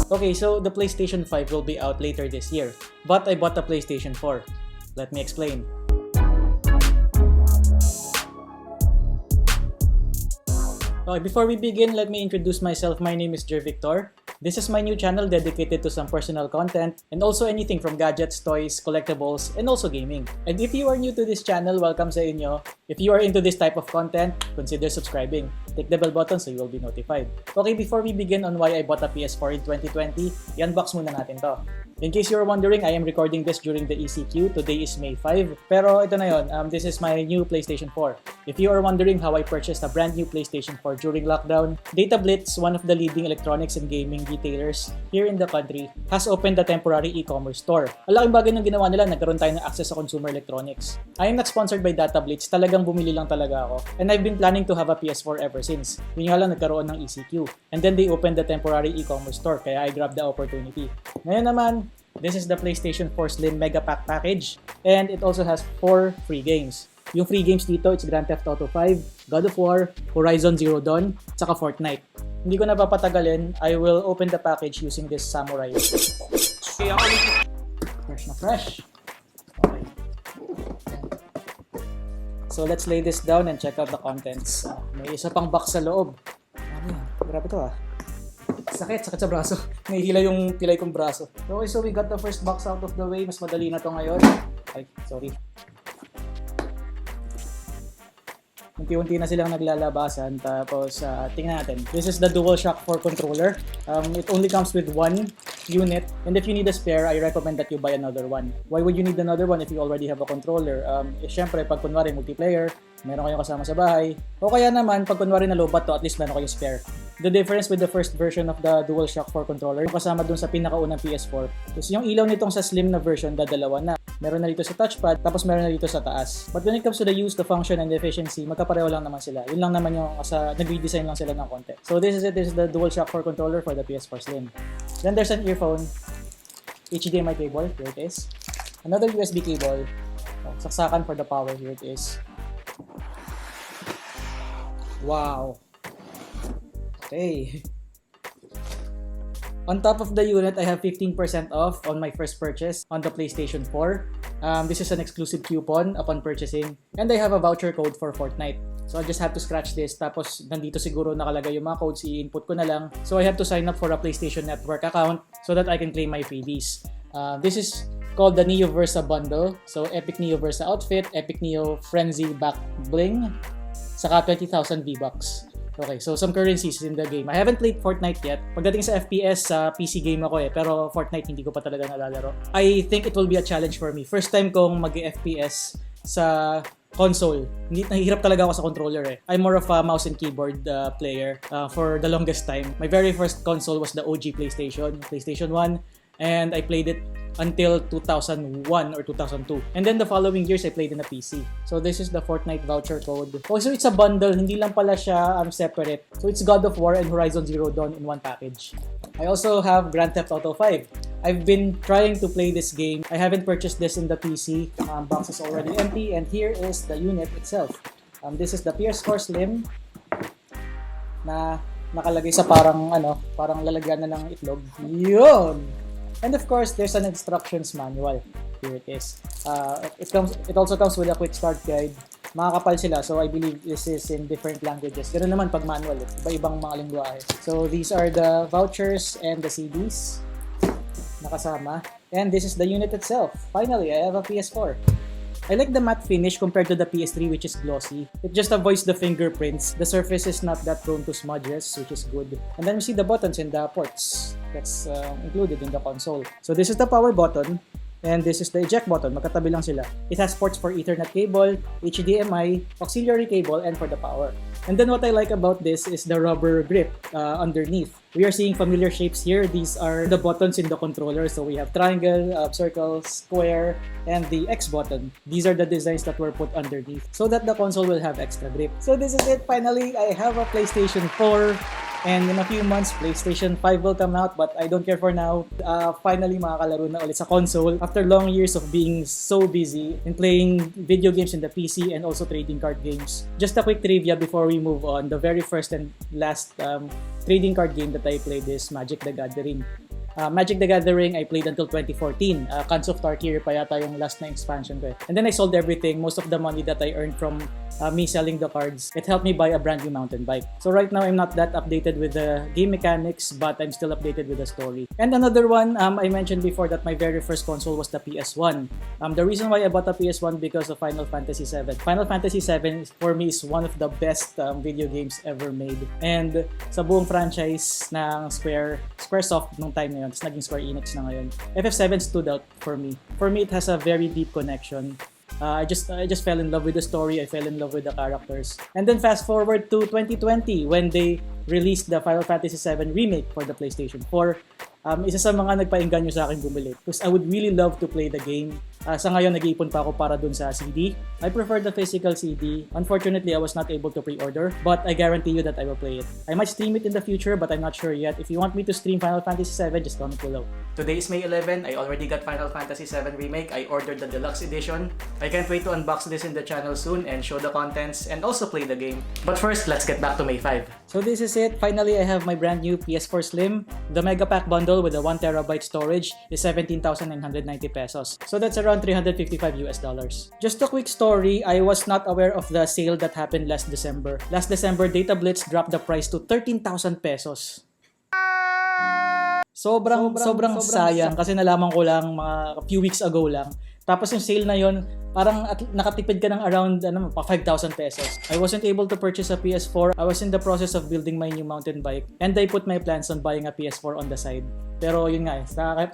Okay, so the PlayStation 5 will be out later this year, but I bought the PlayStation 4. Let me explain. Okay, before we begin, let me introduce myself. My name is Jer Victor. This is my new channel dedicated to some personal content and also anything from gadgets, toys, collectibles, and also gaming. And if you are new to this channel, welcome sa inyo. If you are into this type of content, consider subscribing. Click the bell button so you will be notified. Okay, before we begin on why I bought a PS4 in 2020, i-unbox muna natin to. In case you're wondering, I am recording this during the ECQ. Today is May 5. Pero ito na yun, this is my new PlayStation 4. If you are wondering how I purchased a brand new PlayStation 4 during lockdown, Data Blitz, one of the leading electronics and gaming retailers here in the country, has opened a temporary e-commerce store. Ang laking bagay ng ginawa nila, nagkaroon tayo ng access sa consumer electronics. I am not sponsored by Data Blitz, talagang bumili lang talaga ako. And I've been planning to have a PS4 ever since. Yun nga lang nagkaroon ng ECQ. And then they opened the temporary e-commerce store, kaya I grabbed the opportunity. Ngayon naman, this is the PlayStation 4 Slim Megapack package, and it also has 4 free games. Yung free games dito, it's Grand Theft Auto 5, God of War, Horizon Zero Dawn, saka Fortnite. Hindi ko na papatagalin, I will open the package using this samurai. Fresh na fresh. Okay. So let's lay this down and check out the contents. May isa pang box sa loob. Grabe to ah. Sakit sa braso. Nahihila yung pilay kong braso. Okay, so we got the first box out of the way. Mas madali na to ngayon. Ay, sorry. Unti-unti na silang naglalabasan. Tapos, tingnan natin. This is the DualShock 4 controller. It only comes with one unit. And if you need a spare, I recommend that you buy another one. Why would you need another one if you already have a controller? Syempre, pag kunwari multiplayer, meron kayong kasama sa bahay. O kaya naman, pag kunwari nalobat to, at least meron kayong spare. The difference with the first version of the DualShock 4 controller, kasama dun sa pinakaunang PS4, is yung ilaw nitong sa slim na version, dadalawa na. Meron na dito sa touchpad, tapos meron na dito sa taas. But when it comes to the use, the function, and the efficiency, magkapareho lang naman sila. Yun lang naman yung nag-redesign lang sila ng konti. So this is it. This is the DualShock 4 controller for the PS4 Slim. Then there's an earphone, HDMI cable, here it is. Another USB cable, saksakan for the power, here it is. Wow! Okay. On top of the unit, I have 15% off on my first purchase on the PlayStation 4. This is an exclusive coupon upon purchasing. And I have a voucher code for Fortnite. So I just have to scratch this. Tapos nandito siguro nakalagay yung mga codes. I-input ko na lang. So I have to sign up for a PlayStation Network account so that I can claim my freebies. This is called the Neo Versa bundle. So Epic Neo Versa outfit, Epic Neo Frenzy back bling, saka 20,000 V-Bucks. Okay, so some currencies in the game. I haven't played Fortnite yet. Pagdating sa FPS, sa PC game ako pero Fortnite hindi ko pa talaga nalalaro. I think it will be a challenge for me. First time kong mag-FPS sa console. Nahihirap talaga ako sa controller I'm more of a mouse and keyboard player for the longest time. My very first console was the OG PlayStation 1, and I played it until 2001 or 2002. And then the following years, I played in a PC. So this is the Fortnite voucher code. Oh, so it's a bundle. Hindi lang pala siya separate. So it's God of War and Horizon Zero Dawn in one package. I also have Grand Theft Auto 5. I've been trying to play this game. I haven't purchased this in the PC. Box is already empty. And here is the unit itself. This is the PS4 Slim na nakalagay sa parang lalagyan na ng itlog. Yun! And of course, there's an instructions manual. Here it is. It also comes with a quick start guide. Makakapal sila, so I believe this is in different languages. Ganun naman pag manual, iba-ibang mga lingwahe. So these are the vouchers and the CDs nakasama. And this is the unit itself. Finally, I have a PS4. I like the matte finish compared to the PS3, which is glossy. It just avoids the fingerprints. The surface is not that prone to smudges, which is good. And then we see the buttons and the ports that's included in the console. So this is the power button, and this is the eject button. Magkatabi lang sila. It has ports for Ethernet cable, HDMI, auxiliary cable, and for the power. And then what I like about this is the rubber grip underneath. We are seeing familiar shapes here. These are the buttons in the controller. So we have triangle, circle, square, and the X button. These are the designs that were put underneath so that the console will have extra grip. So this is it. Finally, I have a PlayStation 4. And in a few months, PlayStation 5 will come out, but I don't care for now. Finally, makakalaro na ulit sa console after long years of being so busy in playing video games in the PC and also trading card games. Just a quick trivia before we move on. The very first and last trading card game that I played is Magic the Gathering. Magic the Gathering, I played until 2014. Cans of Tarkir pa yata yung last na expansion ko. And then I sold everything. Most of the money that I earned from me selling the cards, it helped me buy a brand new mountain bike. So right now, I'm not that updated with the game mechanics, but I'm still updated with the story. And another one, I mentioned before that my very first console was the PS1. The reason why I bought a PS1 because of Final Fantasy VII. Final Fantasy VII for me is one of the best video games ever made. And sa buong franchise ng Squaresoft nung time na yun, tapos naging Square Enix na ngayon, FF7 stood out for me. For me, it has a very deep connection. I just fell in love with the story, I fell in love with the characters. And then fast forward to 2020 when they released the Final Fantasy VII Remake for the PlayStation 4. Isa sa mga nagpainganyo sa akin bumili because I would really love to play the game. Sa ngayon, nag-iipon pa ako para dun sa CD. I prefer the physical CD. Unfortunately, I was not able to pre-order, but I guarantee you that I will play it. I might stream it in the future, but I'm not sure yet. If you want me to stream Final Fantasy VII, just comment below. Today is May 11. I already got Final Fantasy VII Remake. I ordered the deluxe edition. I can't wait to unbox this in the channel soon and show the contents and also play the game. But first, let's get back to May 5. So this is it. Finally, I have my brand new PS4 Slim. The Megapack bundle with the 1TB storage is 17,990 pesos. So that's around $355 US. Just a quick story, I was not aware of the sale that happened last December. Last December, Data Blitz dropped the price to 13,000 pesos. Sobrang sayang kasi nalaman ko lang mga few weeks ago lang. Tapos yung sale na yon, parang nakatipid ka ng around 5,000 pesos. I wasn't able to purchase a PS4. I was in the process of building my new mountain bike and I put my plans on buying a PS4 on the side. Pero yun nga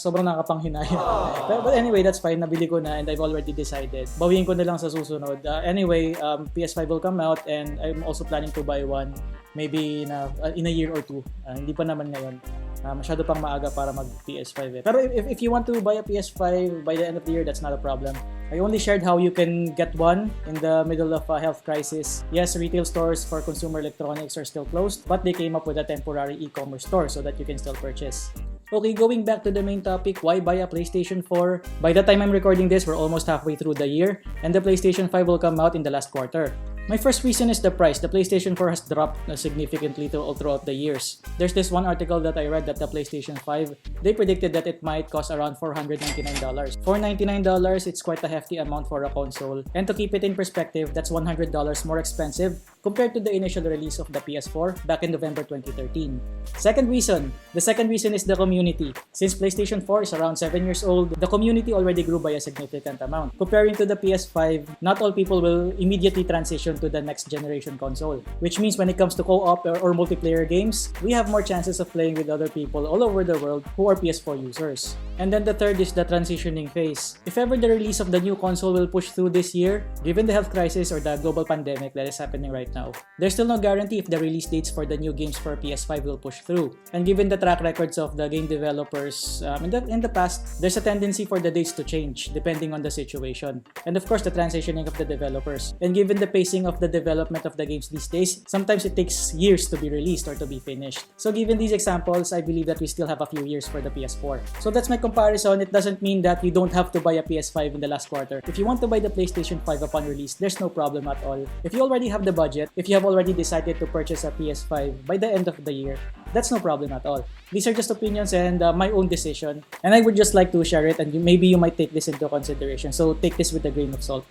sobrang nakakapanghinayang. But anyway, that's fine. Nabili ko na and I've already decided. Bawiin ko na lang sa susunod. Anyway, PS5 will come out and I'm also planning to buy one maybe in a year or two. Hindi pa naman ngayon. Masyado pang maaga para mag PS5 eh. Pero if you want to buy a PS5 by the end of the year, that's not a problem. I only shared how you can get one in the middle of a health crisis. Yes, retail stores for consumer electronics are still closed, but they came up with a temporary e-commerce store so that you can still purchase. Okay, going back to the main topic, why buy a PlayStation 4? By the time I'm recording this, we're almost halfway through the year, and the PlayStation 5 will come out in the last quarter. My first reason is the price. The PlayStation 4 has dropped significantly throughout the years. There's this one article that I read that the PlayStation 5, they predicted that it might cost around $499. $499, it's quite a hefty amount for a console. And to keep it in perspective, that's $100 more expensive compared to the initial release of the PS4 back in November 2013. The second reason is the community. Since PlayStation 4 is around 7 years old, the community already grew by a significant amount. Comparing to the PS5, not all people will immediately transition to the next generation console. Which means when it comes to co-op or multiplayer games, we have more chances of playing with other people all over the world who are PS4 users. And then the third is the transitioning phase. If ever the release of the new console will push through this year, given the health crisis or the global pandemic that is happening right now, there's still no guarantee if the release dates for the new games for PS5 will push through. And given the track records of the game developers in the past, there's a tendency for the dates to change depending on the situation. And of course, the transitioning of the developers. And given the pacing of the development of the games these days, sometimes it takes years to be released or to be finished. So given these examples, I believe that we still have a few years for the PS4. So that's my comparison. It doesn't mean that you don't have to buy a PS5 in the last quarter. If you want to buy the PlayStation 5 upon release, there's no problem at all. If you already have the budget, if you have already decided to purchase a PS5 by the end of the year, that's no problem at all. These are just opinions and my own decision, and I would just like to share it, and maybe you might take this into consideration. So take this with a grain of salt.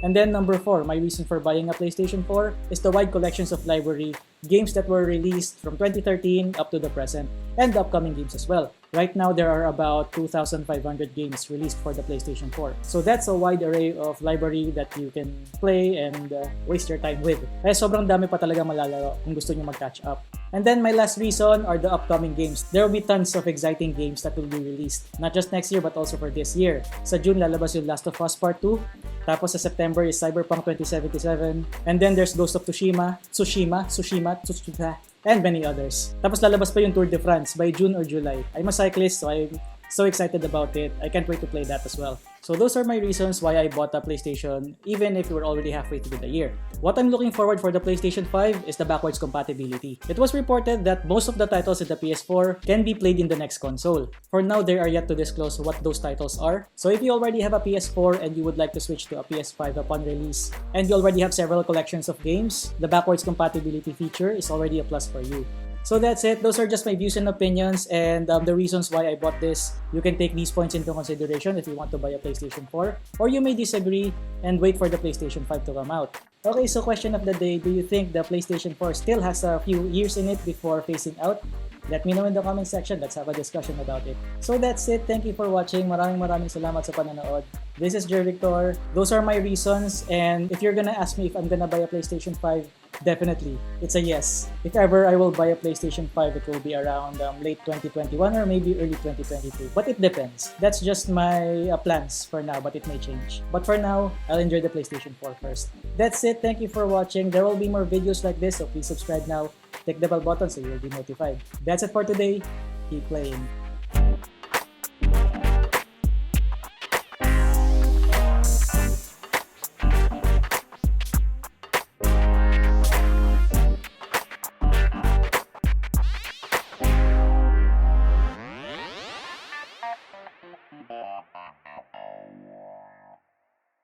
And then number 4, my reason for buying a PlayStation 4 is the wide collections of library, games that were released from 2013 up to the present, and the upcoming games as well. Right now, there are about 2,500 games released for the PlayStation 4. So that's a wide array of library that you can play and waste your time with. Kaya sobrang dami pa talaga malalaro kung gusto nyo mag-catch up. And then my last reason are the upcoming games. There will be tons of exciting games that will be released. Not just next year but also for this year. Sa June, lalabas yung Last of Us Part 2. Tapos sa September is Cyberpunk 2077. And then there's Ghost of Tsushima, and many others. Tapos lalabas pa yung Tour de France by June or July. I'm a cyclist, so I'm so excited about it. I can't wait to play that as well. So those are my reasons why I bought a PlayStation even if we're already halfway through the year. What I'm looking forward for the PlayStation 5 is the backwards compatibility. It was reported that most of the titles in the PS4 can be played in the next console. For now, they are yet to disclose what those titles are. So if you already have a PS4 and you would like to switch to a PS5 upon release, and you already have several collections of games, the backwards compatibility feature is already a plus for you. So that's it. Those are just my views and opinions and the reasons why I bought this. You can take these points into consideration if you want to buy a PlayStation 4, or you may disagree and wait for the PlayStation 5 to come out. Okay, so question of the day, do you think the PlayStation 4 still has a few years in it before phasing out? Let me know in the comment section. Let's have a discussion about it. So that's it. Thank you for watching. Maraming salamat sa panonood. This is Jer Victor. Those are my reasons, and if you're gonna ask me if I'm gonna buy a PlayStation 5, definitely, it's a yes. If ever I will buy a PlayStation 5, it will be around late 2021 or maybe early 2022. But it depends. That's just my plans for now, but it may change. But for now, I'll enjoy the PlayStation 4 first. That's it. Thank you for watching. There will be more videos like this, so please subscribe now. Click the bell button so you will be notified. That's it for today. Keep playing.